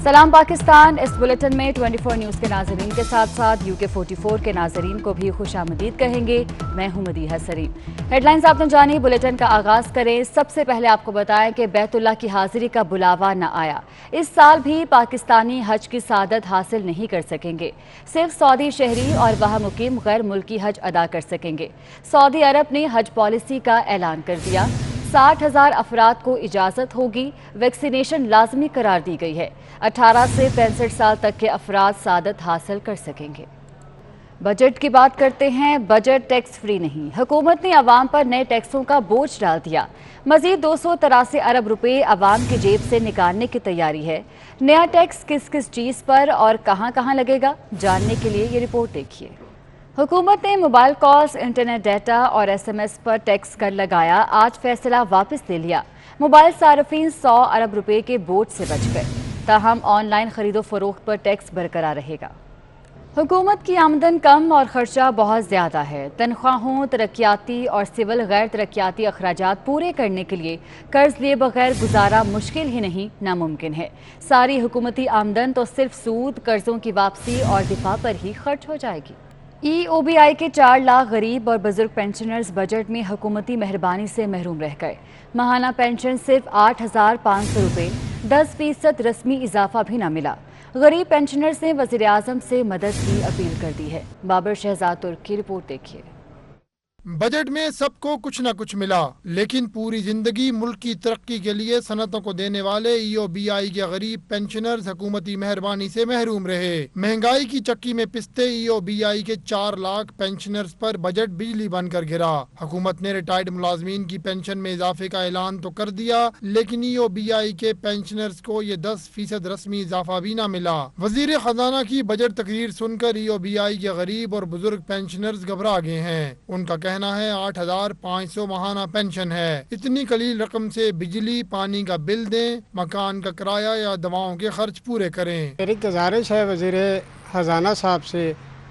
सलाम पाकिस्तान। इस बुलेटिन में 24 न्यूज़ के नाजरीन के साथ साथ UK 44 के नाजरीन को भी खुशामदीद कहेंगे। मैं हूं मदीहा सरीम। हेडलाइंस आपने जानी, बुलेटिन का आगाज करें। सबसे पहले आपको बताएं कि बैतुल्लाह की हाजिरी का बुलावा न आया। इस साल भी पाकिस्तानी हज की सादत हासिल नहीं कर सकेंगे। सिर्फ सऊदी शहरी और वहाँ मुकीम गैर मुल्की हज अदा कर सकेंगे। सऊदी अरब ने हज पॉलिसी का ऐलान कर दिया। 60,000 अफराद को इजाज़त होगी। वैक्सीनेशन लाजमी करार दी गई है। 18 से 65 साल तक के अफराद सादत हासिल कर सकेंगे। बजट की बात करते हैं। बजट टैक्स फ्री नहीं। हुकूमत ने अवाम पर नए टैक्सों का बोझ डाल दिया। मजीद 283 अरब रुपए अवाम की जेब से निकालने की तैयारी है। नया टैक्स किस किस चीज़ पर और कहां कहां लगेगा, जानने के लिए ये रिपोर्ट देखिए। हुकूमत ने मोबाइल कॉल्स, इंटरनेट डाटा और SMS पर टैक्स कर लगाया। आज फैसला वापस ले लिया। मोबाइल सार्फिन 100 अरब रुपए के बोझ से बच गए। ताहम ऑनलाइन खरीदो फरोख्त पर टैक्स बरकरार रहेगा। हुकूमत की आमदन कम और खर्चा बहुत ज़्यादा है। तनख्वाहों, तरक्याती और सिविल गैर तरक्याती अखराजात पूरे करने के लिए कर्ज लिए बगैर गुजारा मुश्किल ही नहीं, नामुमकिन है। सारी हुकूमती आमदन तो सिर्फ सूद, कर्जों की वापसी और दिफा पर ही खर्च हो जाएगी। EOBI के 4 लाख गरीब और बुजुर्ग पेंशनर्स बजट में हुकूमती मेहरबानी से महरूम रह गए। माहाना पेंशन सिर्फ 8,500 रुपये, 10% रस्मी इजाफा भी न मिला। गरीब पेंशनर्स ने वज़ीर आज़म से मदद की अपील कर दी है। बाबर शहजाद तुर्क की रिपोर्ट देखिए। बजट में सबको कुछ न कुछ मिला, लेकिन पूरी जिंदगी मुल्क की तरक्की के लिए सनतों को देने वाले EOBI के गरीब पेंशनर्स हुकूमती मेहरबानी से महरूम रहे। महंगाई की चक्की में पिसते EOBI के 4 लाख पेंशनर्स पर बजट बिजली बनकर गिरा। हुकूमत ने रिटायर्ड मुलाजमीन की पेंशन में इजाफे का ऐलान तो कर दिया, लेकिन EOBI के पेंशनर्स को ये 10% रस्मी इजाफा भी न मिला। वजीर खजाना की बजट तकरीर सुनकर EOBI के गरीब और बुजुर्ग पेंशनर्स घबरा गए हैं। उनका कहना है 8,500 माहाना पेंशन है। इतनी कलील रकम से बिजली पानी का बिल दें, मकान का किराया या दवाओं के खर्च पूरे करें। मेरी गुजारिश है वज़ीर खजाना साहब से,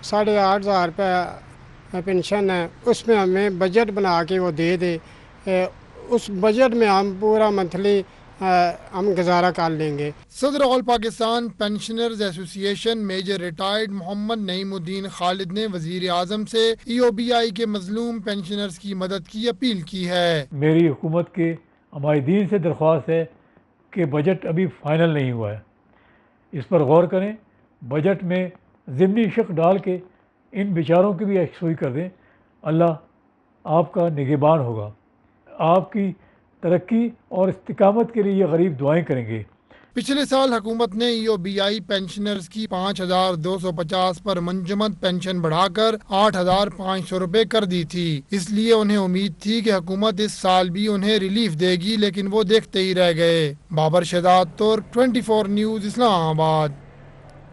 8,500 रुपये पेंशन है, उसमें हमें बजट बना के वो दे दे। उस बजट में हम पूरा मंथली हम गुजारा कर लेंगे। सदर all Pakistan pensioners association major retired Mohammad Naeemuddin Khalid ने वजीर आजम से EOBI के मजलूम पेंशनर्स की मदद की अपील की है। मेरी हुकूमत के अमायदीन से दरख्वास्त है कि बजट अभी फाइनल नहीं हुआ है, इस पर गौर करें। बजट में ज़िमनी शक डाल के इन बेचारों की भी यकसुई कर दें। अल्लाह आपका निगहबान होगा। आपकी तरक्की और इस्तिकामत के लिए ये गरीब दुआएं करेंगे। पिछले साल हुकूमत ने EOBI पेंशनर्स की 5,250 पर मंजमद पेंशन बढ़ाकर 8,500 रुपए कर दी थी। इसलिए उन्हें उम्मीद थी कि हुकूमत इस साल भी उन्हें रिलीफ देगी, लेकिन वो देखते ही रह गए। बाबर शहजाद तुर्क, 24 न्यूज़, इस्लामाबाद।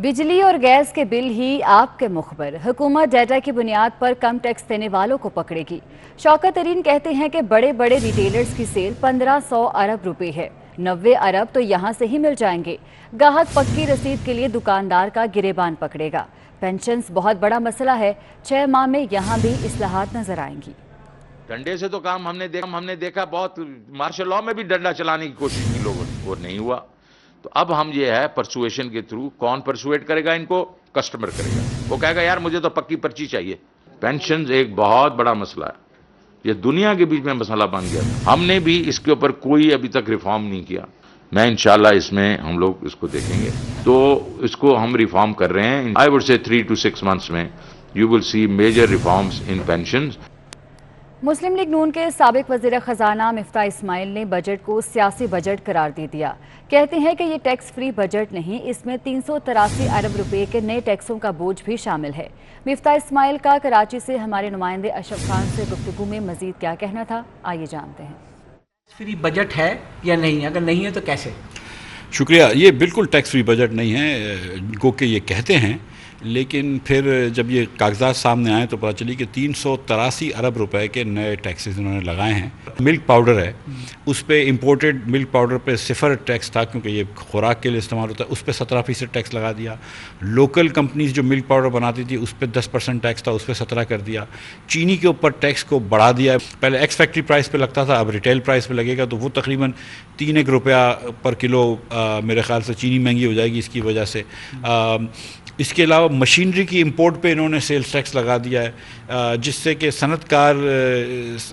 बिजली और गैस के बिल ही आपके मुखबर। हुकूमत डाटा की बुनियाद पर कम टैक्स देने वालों को पकड़ेगी। शौकत तरीन कहते हैं कि बड़े बड़े रिटेलर्स की सेल 1,500 अरब रुपए है। 90 अरब तो यहाँ से ही मिल जाएंगे। गाहक पक्की रसीद के लिए दुकानदार का गिरेबान पकड़ेगा। पेंशन्स बहुत बड़ा मसला है। 6 माह में यहाँ भी इस्लाहात नजर आएंगी। डंडे से तो काम हमने देखा बहुत मार्शल लॉ में भी डंडा चलाने की कोशिश की लोगों ने, वो नहीं हुआ। तो अब हम ये है परसुएशन के थ्रू, कौन परसुएट करेगा इनको? कस्टमर करेगा। वो कहेगा यार मुझे तो पक्की पर्ची चाहिए। पेंशन एक बहुत बड़ा मसला है, ये दुनिया के बीच में मसला बन गया। हमने भी इसके ऊपर कोई अभी तक रिफॉर्म नहीं किया। मैं इंशाल्लाह इसमें हम लोग इसको देखेंगे, तो इसको हम रिफॉर्म कर रहे हैं। I would say 3 to 6 months में you will see major reforms in pension. Muslim League Noon के साबिक वज़ीर ख़जाना मिफ्ता इस्माइल ने बजट को सियासी बजट करार दे दिया। कहते हैं कि ये टैक्स फ्री बजट नहीं, इसमें 383 अरब रुपए के नए टैक्सों का बोझ भी शामिल है। मिफ्ता इस्माइल का कराची से हमारे नुमाइंदे अशरफ खान से गुफ्तगू में मजीद क्या कहना था, आइए जानते हैं। फ्री बजट है या नहीं? अगर नहीं है तो कैसे? शुक्रिया। ये बिल्कुल टैक्स फ्री बजट नहीं है, गो के ये कहते हैं, لیکن پھر جب یہ کاغذات سامنے آئے تو پتہ چلی کہ 383 ارب روپے کے نئے ٹیکسز انہوں نے لگائے ہیں. ملک پاؤڈر ہے اس پہ امپورٹڈ ملک پاؤڈر پہ 0 ٹیکس تھا کیونکہ یہ خوراک کے لیے استعمال ہوتا ہے, اس پہ 17% ٹیکس لگا دیا. لوکل کمپنیز جو ملک پاؤڈر بناتی تھی اس پہ 10% ٹیکس تھا, اس پہ 17 کر دیا. چینی کے اوپر ٹیکس کو بڑھا دیا, پہلے ایکس فیکٹری پرائس پہ لگتا تھا, اب ریٹیل پرائس پہ لگے گا, تو وہ تقریباً 3 روپیہ پر کلو میرے خیال سے چینی مہنگی ہو جائے گی اس کی وجہ سے. اس کے علاوہ مشینری کی امپورٹ پہ انہوں نے سیلز ٹیکس لگا دیا ہے, جس سے کہ صنعت کار,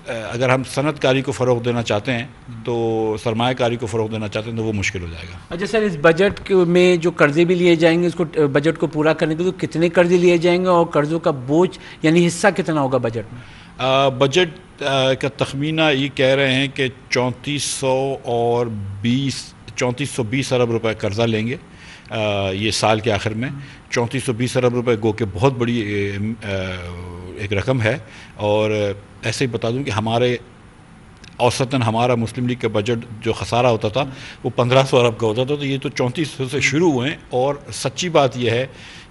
اگر ہم صنعت کاری کو فروغ دینا چاہتے ہیں تو سرمایہ کاری کو فروغ دینا چاہتے ہیں تو وہ مشکل ہو جائے گا. اچھا سر, اس بجٹ میں جو قرضے بھی لیے جائیں گے اس کو بجٹ کو پورا کرنے کے لیے کتنے قرضے لیے جائیں گے اور قرضوں کا بوجھ یعنی حصہ کتنا ہوگا بجٹ میں؟ بجٹ کا تخمینہ یہ کہہ رہے ہیں کہ 3420 ارب روپے قرضہ لیں گے یہ سال کے آخر میں. 3420 ارب روپے گو کہ بہت بڑی ایک رقم ہے. اور ایسے ہی بتا دوں کہ ہمارے اوسطاً ہمارا مسلم لیگ کا بجٹ جو خسارہ ہوتا تھا وہ 1500 ارب کا ہوتا تھا, تو یہ تو 3400 سے شروع ہوئے ہیں. اور سچی بات یہ ہے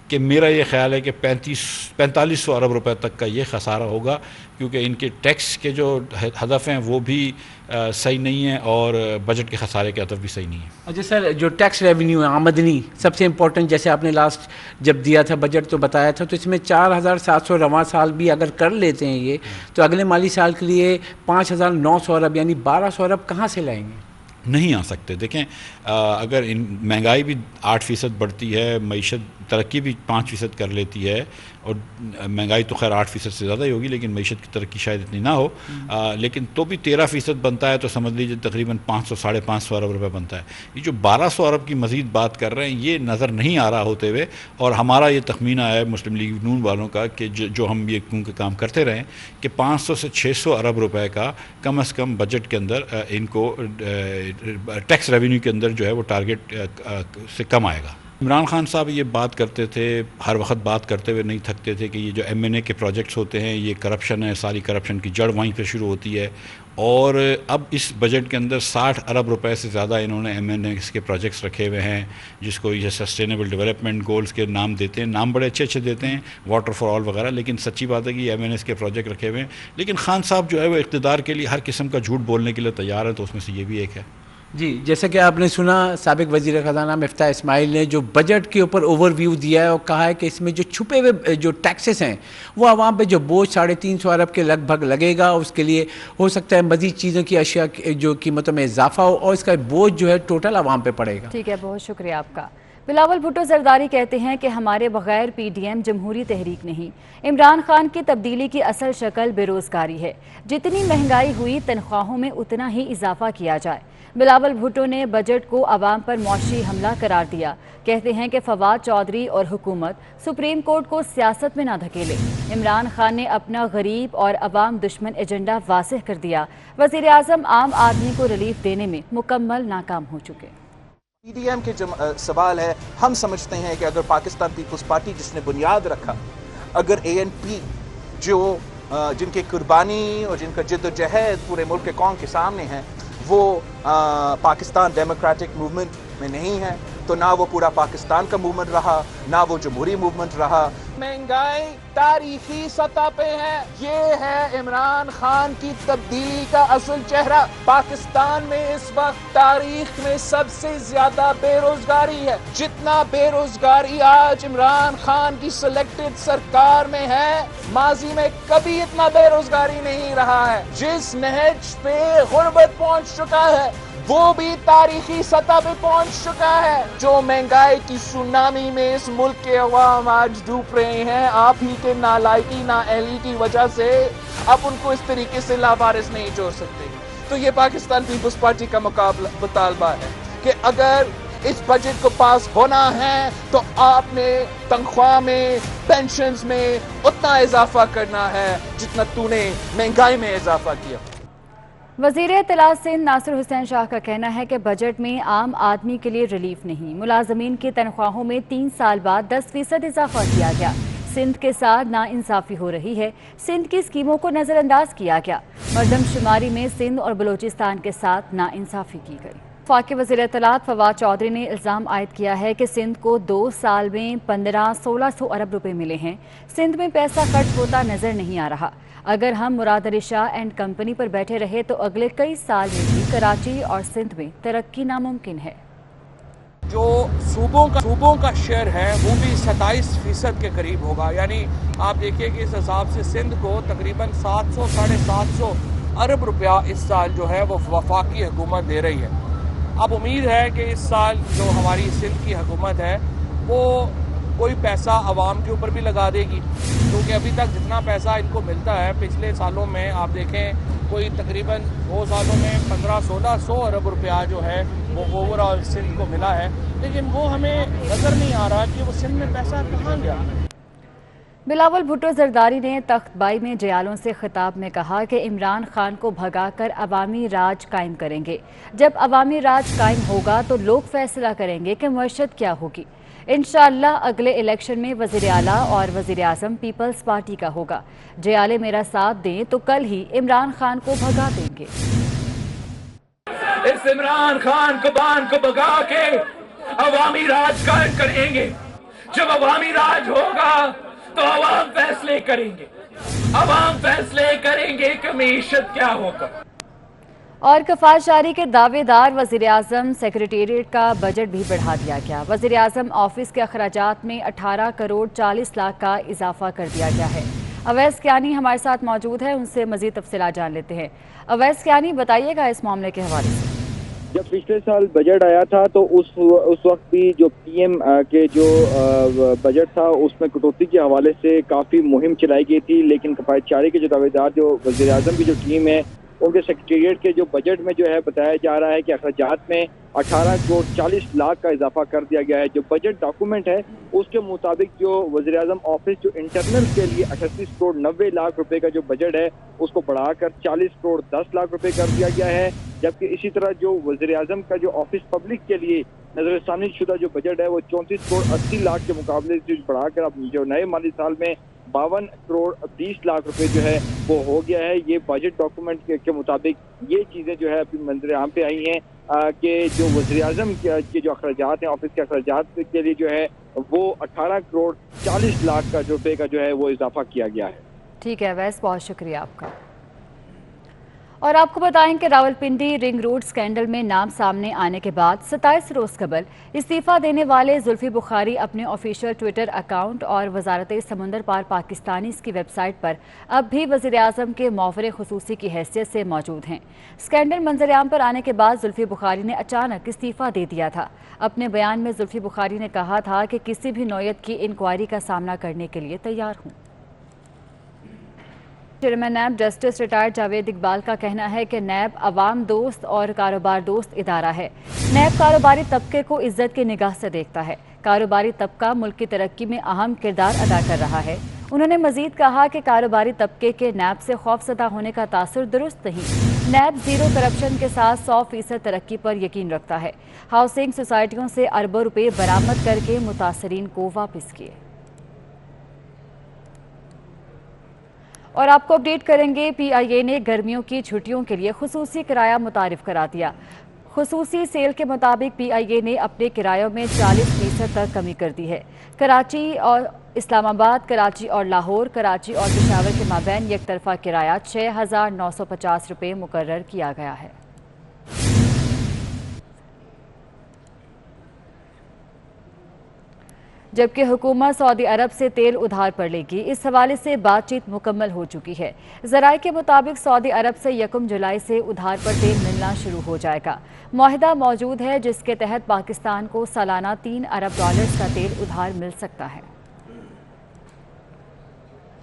کہ میرا یہ خیال ہے کہ 4500 ارب روپے تک کا یہ خسارہ ہوگا, کیونکہ ان کے ٹیکس کے جو ہدف ہیں وہ بھی صحیح نہیں ہیں اور بجٹ کے خسارے کے ہدف بھی صحیح نہیں ہیں. اچھا سر, جو ٹیکس ریونیو ہے, آمدنی سب سے امپورٹنٹ, جیسے آپ نے لاسٹ جب دیا تھا بجٹ تو بتایا تھا, تو اس میں 4700 رواں سال بھی اگر کر لیتے ہیں یہ, تو اگلے مالی سال کے لیے 5900 ارب یعنی 1200 ارب کہاں سے لائیں گے؟ نہیں آ سکتے. دیکھیں اگر مہنگائی بھی 8% بڑھتی ہے, معیشت ترقی بھی 5% کر لیتی ہے, اور مہنگائی تو خیر 8% سے زیادہ ہی ہوگی لیکن معیشت کی ترقی شاید اتنی نہ ہو, لیکن تو بھی 13% بنتا ہے, تو سمجھ لیجیے تقریباً 500-550 ارب روپے بنتا ہے. یہ جو 1200 ارب کی مزید بات کر رہے ہیں یہ نظر نہیں آ رہا ہوتے ہوئے, اور ہمارا یہ تخمینہ ہے مسلم لیگ نون والوں کا کہ جو ہم یہ کیونکہ کام کرتے رہے کہ 500 سے 600 ارب روپے کا کم از کم بجٹ کے اندر ان کو ٹیکس ریونیو کے اندر جو ہے وہ ٹارگٹ سے کم آئے گا. عمران خان صاحب یہ بات کرتے تھے, ہر وقت بات کرتے ہوئے نہیں تھکتے تھے کہ یہ جو M&A کے پروجیکٹس ہوتے ہیں یہ کرپشن ہے, ساری کرپشن کی جڑ وہیں پہ شروع ہوتی ہے. اور اب اس بجٹ کے اندر 60 ارب روپے سے زیادہ انہوں نے M&A کے پروجیکٹس رکھے ہوئے ہیں, جس کو یہ سسٹینیبل ڈیولپمنٹ گولز کے نام دیتے ہیں, نام بڑے اچھے دیتے ہیں, واٹر فار آل وغیرہ, لیکن سچی بات ہے کہ یہ M&A کے پروجیکٹ رکھے ہوئے ہیں. لیکن خان صاحب جو ہے وہ اقتدار کے لیے ہر قسم کا جھوٹ بولنے کے لیے تیار ہے, تو اس میں سے یہ بھی ایک ہے. جی, جیسا کہ آپ نے سنا سابق وزیر خزانہ مفتاح اسماعیل نے جو بجٹ کے اوپر اوور ویو دیا ہے اور کہا ہے کہ اس میں جو چھپے ہوئے جو ٹیکسز ہیں وہ عوام پہ جو بوجھ 350 ارب کے لگ بھگ لگے گا, اس کے لیے ہو سکتا ہے مزید چیزوں کی اشیاء جو قیمتوں میں اضافہ ہو, اور اس کا بوجھ جو ہے ٹوٹل عوام پہ پڑے گا. ٹھیک ہے, بہت شکریہ آپ کا. بلاول بھٹو زرداری کہتے ہیں کہ ہمارے بغیر PDM جمہوری تحریک نہیں. عمران خان کی تبدیلی کی اصل شکل بے روزگاری ہے. جتنی مہنگائی ہوئی تنخواہوں میں اتنا ہی اضافہ کیا جائے. بلاول بھٹو نے بجٹ کو عوام پر معاشی حملہ قرار دیا. کہتے ہیں کہ فواد چودھری اور حکومت سپریم کورٹ کو سیاست میں نہ دھکیلے. عمران خان نے اپنا غریب اور عوام دشمن ایجنڈا واضح کر دیا. وزیر اعظم عام آدمی کو ریلیف دینے میں مکمل ناکام ہو چکے. PDM کے سوال ہے, ہم سمجھتے ہیں کہ اگر پاکستان پیپلز پارٹی جس نے بنیاد رکھا, اگر ANP جو جن کی قربانی اور جن کا جد و جہد پورے ملک کے قوم کے سامنے ہے وہ پاکستان ڈیموکریٹک موومنٹ میں نہیں ہے, تو نہ وہ پورا پاکستان کا موومنٹ رہا, نہ وہ جمہوری موومنٹ رہا. مہنگائی تاریخی سطح پہ ہے. یہ ہے عمران خان کی تبدیلی کا اصل چہرہ. پاکستان میں اس وقت تاریخ میں سب سے زیادہ بے روزگاری ہے. جتنا بے روزگاری آج عمران خان کی سلیکٹڈ سرکار میں ہے, ماضی میں کبھی اتنا بے روزگاری نہیں رہا ہے. جس نہج پہ غربت پہنچ چکا ہے وہ بھی تاریخی سطح پہ پہنچ چکا ہے. جو مہنگائی کی سونامی میں اس ملک کے عوام آج ڈوب رہے ہیں, آپ ہی کے نالائکی نااہلی کی وجہ سے, آپ ان کو اس طریقے سے لاوارث نہیں جوڑ سکتے. تو یہ پاکستان پیپلز پارٹی کا مطالبہ ہے کہ اگر اس بجٹ کو پاس ہونا ہے تو آپ نے تنخواہ میں, پینشنز میں اتنا اضافہ کرنا ہے جتنا تو نے مہنگائی میں اضافہ کیا. وزیر اطلاع سندھ ناصر حسین شاہ کا کہنا ہے کہ بجٹ میں عام آدمی کے لیے ریلیف نہیں. ملازمین کی تنخواہوں میں 3 سال بعد 10% اضافہ کیا گیا. سندھ کے ساتھ ناانصافی ہو رہی ہے. سندھ کی اسکیموں کو نظر انداز کیا گیا. مردم شماری میں سندھ اور بلوچستان کے ساتھ ناانصافی کی گئی. वफाकी वज़ीर इत्तलात फवाद चौधरी ने इल्ज़ाम आयद किया है कि सिंध को 2 साल में 1500-1600 अरब रुपए मिले हैं। सिंध में पैसा खर्च होता नजर नहीं आ रहा। अगर हम मुराद अली शाह एंड कंपनी पर बैठे रहे तो अगले कई साल में भी कराची और सिंध में तरक्की नामुमकिन है। जो सूबों का शेयर है वो भी 27% के करीब होगा। यानी आप देखिए कि इस हिसाब से सिंध को तकरीबन 700-750 अरब रुपया इस साल जो है वो वफाकी हुकूमत दे रही है। अब उम्मीद है कि इस साल जो हमारी सिंध की हुकूमत है वो कोई पैसा आवाम के ऊपर भी लगा देगी, क्योंकि अभी तक जितना पैसा इनको मिलता है पिछले सालों में आप देखें कोई तकरीबन 2 सालों में 1500-1600 अरब रुपया जो है वो ओवरऑल सिंध को मिला है, लेकिन वो हमें नज़र नहीं आ रहा कि वो सिंध में पैसा कहाँ गया। बिलावल भुट्टो जरदारी ने तख्तबाई में जयालों से खिताब में कहा कि इमरान खान को भगाकर अवामी राज कायम करेंगे। जब अवामी राज कायम होगा तो लोग फैसला करेंगे कि मईशत क्या होगी। इंशाअल्लाह अगले इलेक्शन में वज़ीर आला और वज़ीर आज़म पीपल्स पार्टी का होगा। जयाले मेरा साथ दें तो कल ही इमरान खान को भगा देंगे। इस इमरान खान को भगा के अवामी राज कायम करेंगे। जब अवामी राज होगा तो अवाम फैसले करेंगे। अवाम फैसले करेंगे कि मईशत क्या होगा। और कफाल शारी के दावेदार वज़ीर आज़म सेक्रेटेरिएट का बजट भी बढ़ा दिया गया। वज़ीर आज़म ऑफिस के अखराजात में 18 करोड़ 40 लाख का इजाफा कर दिया गया है। अवैस कियानी हमारे साथ मौजूद है, उनसे मज़ीद तफसीलात जान लेते हैं। अवैस कियानी, बताइएगा इस मामले के हवाले से। जब पिछले साल बजट आया था तो उस वक्त भी जो पीएम के जो बजट था उसमें कटौती के हवाले से काफ़ी मुहिम चलाई गई थी, लेकिन कफायत शारी के जो दावेदार जो वज़ीर आज़म की जो टीम है उनके सेक्रेटेरिएट के जो बजट में जो है बताया जा रहा है कि अखराजात में 18 करोड़ 40 लाख का इजाफा कर दिया गया है। जो बजट डॉक्यूमेंट है उसके मुताबिक जो वज़ीर आज़म ऑफिस जो इंटरनल के लिए 38 करोड़ 90 लाख रुपए का जो बजट है उसको बढ़ाकर 40 करोड़ 10 लाख रुपए कर दिया गया है। जबकि इसी तरह जो वज़ीर आज़म का जो ऑफिस पब्लिक के लिए नजरसानी शुदा जो बजट है वो 34 करोड़ 80 लाख के मुकाबले से बढ़ाकर अब जो नए माली साल में 52 करोड़ 20 लाख रुपए जो है वो हो गया है। ये बजट डॉक्यूमेंट के मुताबिक ये चीज़ें जो है अभी मंजर आम पे आई हैं कि जो वज़ीर आज़म के जो अखराजात हैं ऑफिस के अखराजात के लिए जो है वो 18 करोड़ 40 लाख का रुपए का जो है वो इजाफा किया गया है। ठीक है वैस, बहुत शुक्रिया आपका। और आपको बताएं कि रावलपिंडी रिंग रोड स्कैंडल में नाम सामने आने के बाद 27 रोज कबल इस्तीफा देने वाले जुल्फी बुखारी अपने ऑफिशियल ट्विटर अकाउंट और वजारत समंदर पार पाकिस्तानी की वेबसाइट पर अब भी वज़ीर आज़म के मुआवरे खुसूसी की हैसियत से मौजूद हैं। स्कैंडल मंजरेआम पर आने के बाद जुल्फी बुखारी ने अचानक इस्तीफा दे दिया था। अपने बयान में जुल्फी बुखारी ने कहा था कि किसी भी नौयत की इंक्वायरी का सामना करने के लिए तैयार हूँ। Chairman NAB justice retired Javed Iqbal का कहना है कि नैब अवाम दोस्त और कारोबार दोस्त इदारा है। नैब कारोबारी तबके को इज्जत की निगाह से देखता है। कारोबारी तबका मुल्क की तरक्की में अहम किरदार अदा कर रहा है। उन्होंने मजीद कहा कि कारोबारी तबके के नैब से खौफजदा होने का तासुर दुरुस्त नहीं। नैब जीरो करप्शन के साथ 100% तरक्की पर यकीन रखता है। हाउसिंग सोसाइटियों से अरबों रुपए बरामद करके मुतासरीन को वापस किए। और आपको अपडेट करेंगे, PIA ने गर्मियों की छुट्टियों के लिए खुसूसी किराया मुतारिफ करा दिया। खुसूसी सेल के मुताबिक PIA ने अपने किरायों में 40% तक कमी कर दी है। कराची और इस्लामाबाद, कराची और लाहौर, कराची और पेशावर के माबैन एक तरफा किराया 6,950 रुपये मुकर्रर किया गया है। जबकि हुकूमत सऊदी अरब से तेल उधार पर लेगी। इस हवाले से बातचीत मुकम्मल हो चुकी है। ज़राए के मुताबिक सऊदी अरब से 1 जुलाई से उधार पर तेल मिलना शुरू हो जाएगा। मुआहिदा मौजूद है जिसके तहत पाकिस्तान को सालाना $3 अरब का तेल उधार मिल सकता है।